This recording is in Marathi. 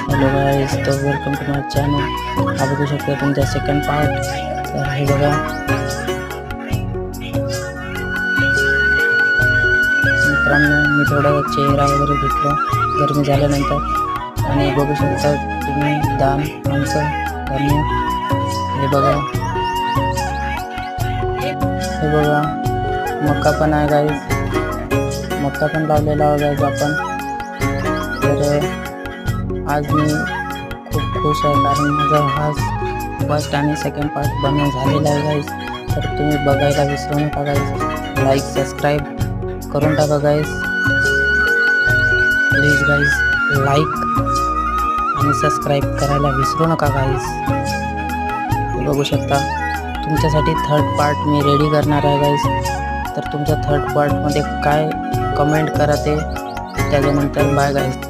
हॅलो गाईज, तर वेलकम टू माय चॅनल. हा बघू शकता तुमचा सेकंड पार्ट. तर हे बघा, मित्रांनो, मी थोडा चेहरा वगैरे धुतला गरमी झाल्यानंतर. आणि बघू शकता तुम्ही दान आमचं धान्य. हे बघा, हे बघा, मका पण आहे गाईज, मका पण लावलेला आहे गाईज आपण. तर आज मी खूप खुश आहे कारण माझा हा फर्स्ट आणि सेकंड पार्ट बनवून झालेला आहे गाईज. तर तुम्ही बघायला विसरू नका गाईज. लाईक सबस्क्राईब करून टाका गाईज, प्लीज गाईज. लाईक आणि सबस्क्राईब करायला विसरू नका गाईज. बघू शकता तुमच्यासाठी थर्ड पार्ट मी रेडी करणार आहे गाईज. तर तुमच्या थर्ड पार्टमध्ये काय कमेंट करा ते. त्याच्यानंतर बाय गाईज.